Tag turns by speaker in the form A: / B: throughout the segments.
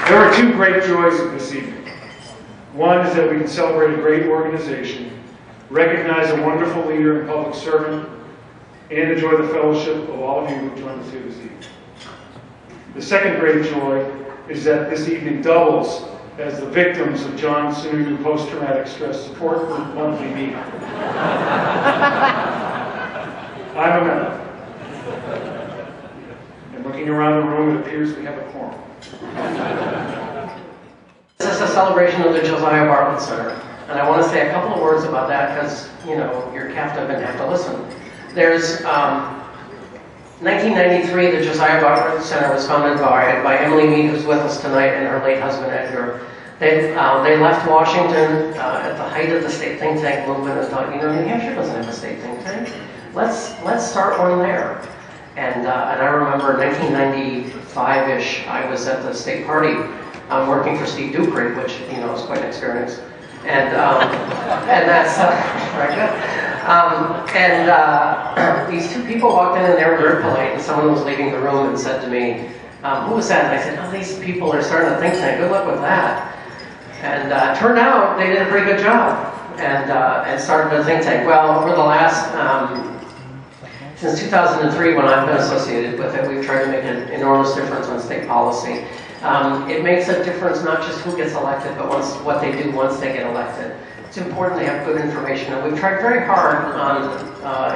A: There are two great joys of this evening. One is that we can celebrate a great organization, recognize a wonderful leader and public servant, and enjoy the fellowship of all of you who joined us here this evening. The second great joy is that this evening doubles as the victims of John Sununu post-traumatic stress support group monthly meeting. I'm a member. And looking around the room, it appears we have a quorum.
B: This is a celebration of the Josiah Bartlett Center, and I want to say a couple of words about that because, you know, you're captive and have to listen. There's 1993, the Josiah Bartlett Center was founded by Emily Mead, who's with us tonight, and her late husband Edgar. They left Washington at the height of the state think tank movement and thought, you know, New Hampshire doesn't have a state think tank. Let's start one there. And I remember 1995-ish, I was at the state party working for Steve Dupree, which, you know, is quite an experience. And that's very good. These two people walked in and they were very polite, and someone was leaving the room and said to me, who was that? And I said, oh, these people are starting a think tank, good luck with that. And turned out they did a pretty good job and started a think tank. Well, over the last, since 2003, when I've been associated with it, we've tried to make an enormous difference on state policy. It makes a difference not just who gets elected, but what they do once they get elected. It's important to have good information, and we've tried very hard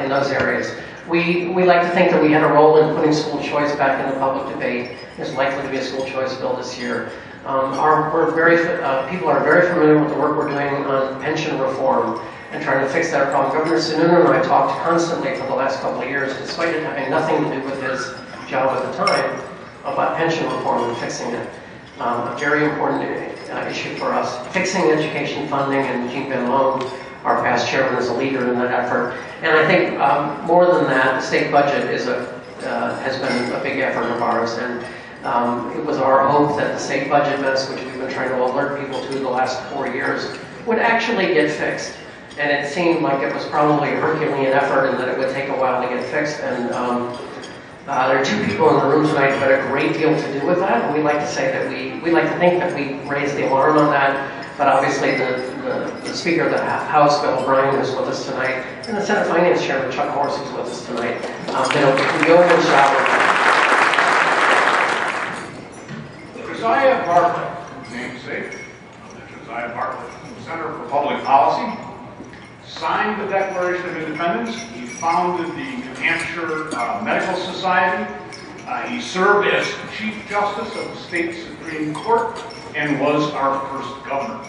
B: in those areas. We like to think that we had a role in putting school choice back in the public debate. There's likely to be a school choice bill this year. People are very familiar with the work we're doing on pension reform and trying to fix that problem. Governor Sununu and I talked constantly for the last couple of years, despite it having nothing to do with his job at the time, about pension reform and fixing it. A very important issue for us. Fixing education funding, and Jean Ben Lone, our past chairman, is a leader in that effort. And I think more than that, the state budget has been a big effort of ours. And it was our hope that the state budget mess, which we've been trying to alert people to the last 4 years, would actually get fixed. And it seemed like it was probably a Herculean effort and that it would take a while to get fixed. And there are two people in the room tonight who had a great deal to do with that. And we like to say that we like to think that we raised the alarm on that. But obviously the Speaker of the House, Bill O'Brien, who's with us tonight, and the Senate Finance Chairman, Chuck Horse, who's with us tonight, did a yeoman's job with that.
C: Josiah Bartlett, namesake of the Josiah Bartlett Center for Public Policy, signed the Declaration of Independence. He founded the New Hampshire Medical Society. He served as Chief Justice of the State Supreme Court and was our first governor.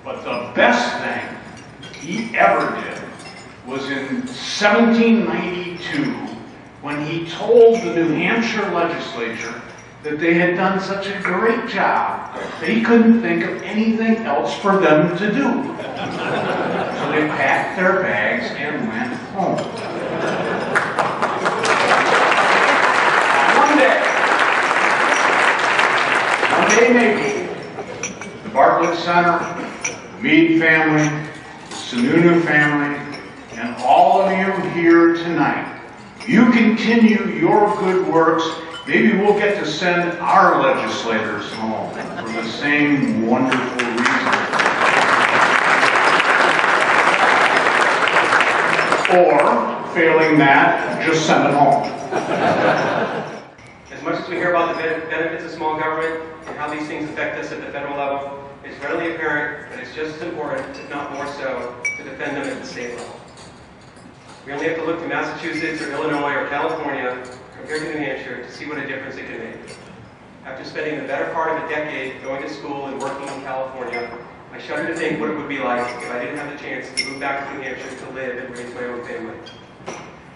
C: But the best thing he ever did was in 1792 when he told the New Hampshire legislature that they had done such a great job that he couldn't think of anything else for them to do. So they packed their bags and went home. One day maybe, the Bartlett Center, the Mead family, the Sununu family, and all of you here tonight, you continue your good works. Maybe we'll get to send our legislators home for the same wonderful reason. Or, failing that, just send them home.
D: As much as we hear about the benefits of small government and how these things affect us at the federal level, it's readily apparent that it's just as important, if not more so, to defend them at the state level. We only have to look to Massachusetts or Illinois or California compared to New Hampshire to see what a difference it can make. After spending the better part of a decade going to school and working in California, I shudder to think what it would be like if I didn't have the chance to move back to New Hampshire to live and raise my own family.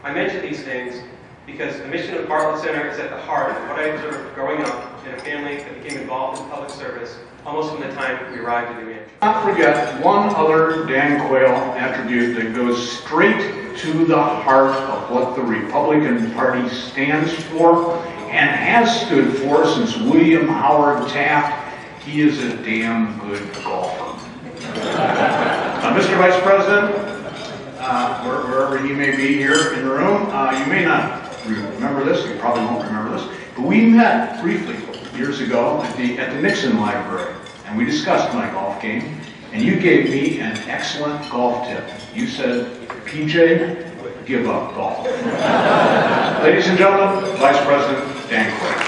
D: I mention these things because the mission of the Bartlett Center is at the heart of what I observed growing up in a family that became involved in public service almost from the time we arrived in New Hampshire.
C: Not forget one other Dan Quayle attribute that goes straight to the heart of what the Republican Party stands for and has stood for since William Howard Taft. He is a damn good golfer. Mr. Vice President, wherever you may be here in the room, you may not remember this, you probably won't remember this, but we met briefly years ago at the Nixon Library, and we discussed my golf game, and you gave me an excellent golf tip. You said, PJ, give up golf. Ladies and gentlemen, Vice President Dan Quayle.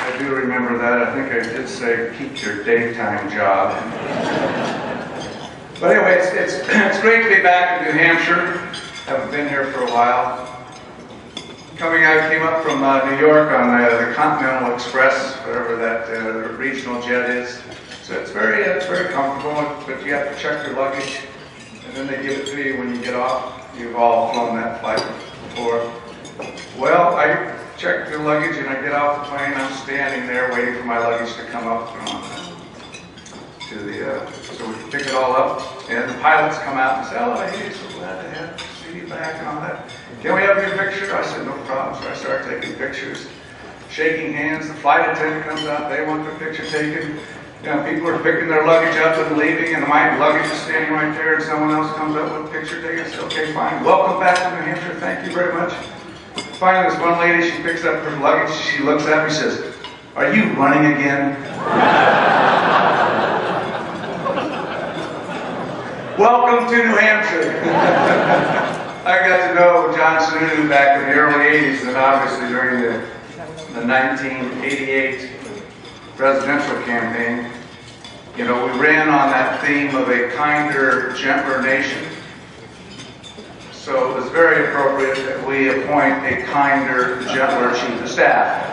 E: I do remember that. I think I did say, keep your daytime job. But anyway, it's great to be back in New Hampshire. Haven't been here for a while. I came up from New York on the Continental Express, whatever that regional jet is. So it's very comfortable, but you have to check your luggage, and then they give it to you when you get off. You've all flown that flight before. Well, I check your luggage and I get off the plane. I'm standing there waiting for my luggage to come up to the, so we can pick it all up. And the pilots come out and say, oh, hey, so glad to see you back and all that. Can we have your picture? I said, no problem. So I started taking pictures, shaking hands. The flight attendant comes out. They want their picture taken. You know, people are picking their luggage up and leaving, and my luggage is standing right there, and someone else comes up with a picture taken. I said, okay, fine. Welcome back to New Hampshire. Thank you very much. Finally, this one lady, she picks up her luggage. She looks at me and says, are you running again? Welcome to New Hampshire. I got to know John Sununu back in the early 80s, and obviously during the 1988 presidential campaign. You know, we ran on that theme of a kinder, gentler nation. So it was very appropriate that we appoint a kinder, gentler chief of staff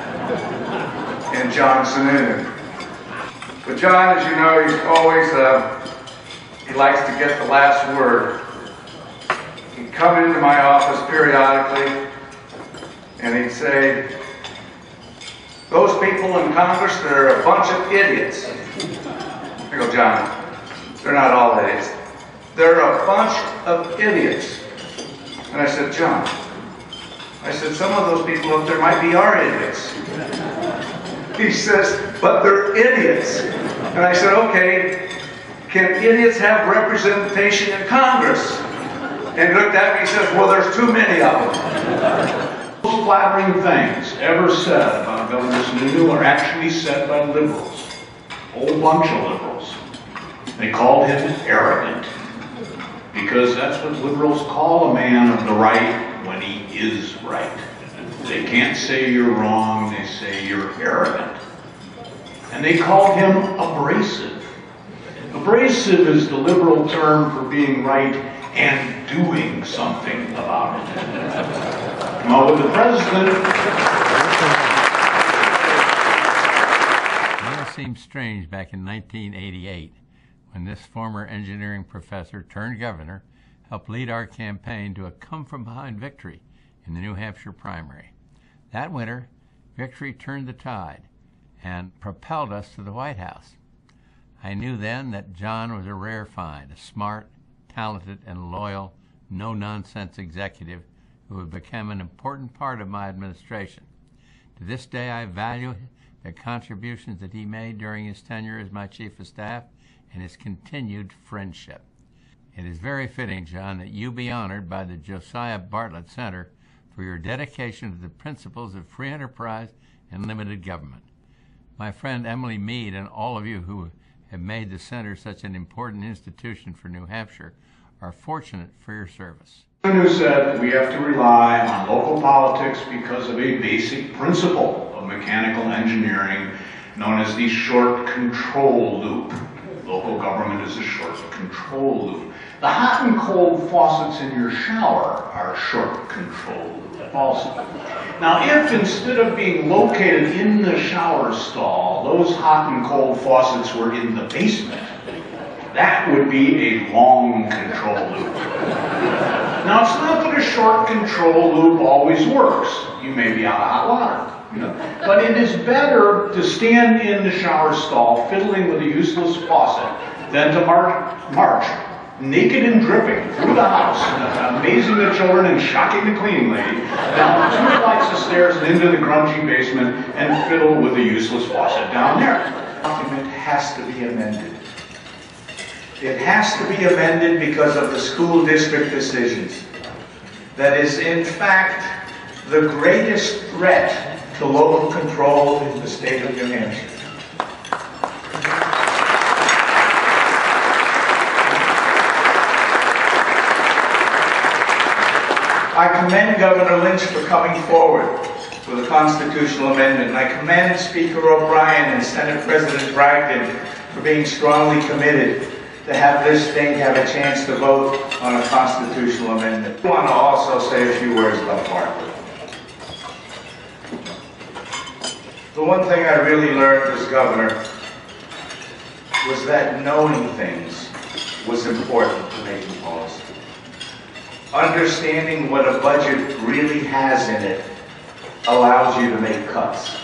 E: in John Sununu. But John, as you know, he's always, he likes to get the last word. He'd come into my office periodically and he'd say, those people in Congress, they're a bunch of idiots. I go, John, they're not all idiots. They're a bunch of idiots. And I said, John, I said, some of those people up there might be our idiots. He says, but they're idiots. And I said, okay, can idiots have representation in Congress? And he looked at me and says, well, there's too many of them.
C: Most flattering things ever said about Governor Sununu are actually said by liberals. A whole bunch of liberals. They called him arrogant. Because that's what liberals call a man of the right when he is right. They can't say you're wrong, they say you're arrogant. And they called him abrasive. Abrasive is the liberal term for being right and doing something about it. Now with the president...
F: It seemed strange back in 1988 when this former engineering professor turned governor helped lead our campaign to a come-from-behind victory in the New Hampshire primary. That winter, victory turned the tide and propelled us to the White House. I knew then that John was a rare find, a smart, talented, and loyal, no-nonsense executive who would become an important part of my administration. To this day, I value the contributions that he made during his tenure as my chief of staff and his continued friendship. It is very fitting, John, that you be honored by the Josiah Bartlett Center for your dedication to the principles of free enterprise and limited government. My friend Emily Mead and all of you who have made the center such an important institution for New Hampshire are fortunate for your service.
C: Who said we have to rely on local politics because of a basic principle of mechanical engineering known as the short control loop. Local government is a short control loop. The hot and cold faucets in your shower are short control loop also. Now if instead of being located in the shower stall, those hot and cold faucets were in the basement, that would be a long control loop. Now it's not that a short control loop always works. You may be out of hot water. But it is better to stand in the shower stall fiddling with a useless faucet than to march naked and dripping through the house, amazing the children and shocking the cleaning lady, down 2 flights of stairs and into the grungy basement and fiddle with a useless faucet down there. The document has to be amended.
E: It has to be amended because of the school district decisions. That is, in fact, the greatest threat to local control in the state of New Hampshire. I commend Governor Lynch for coming forward with a constitutional amendment, and I commend Speaker O'Brien and Senate President Bragdon for being strongly committed to have this state have a chance to vote on a constitutional amendment. I want to also say a few words about Bartlett. The one thing I really learned as governor was that knowing things was important to making policy. Understanding what a budget really has in it allows you to make cuts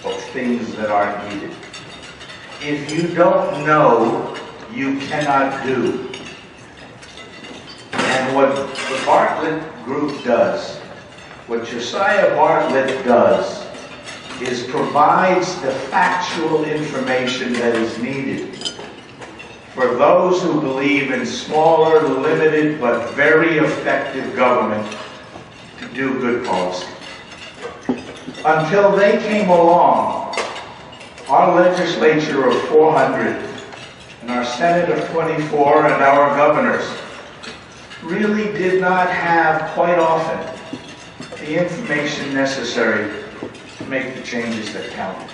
E: of things that aren't needed. If you don't know, you cannot do. And what the Bartlett group does, what Josiah Bartlett does, is provides the factual information that is needed for those who believe in smaller, limited, but very effective government to do good policy. Until they came along, our legislature of 400 and our Senate of 24 and our governors really did not have, quite often, the information necessary to make the changes that counted.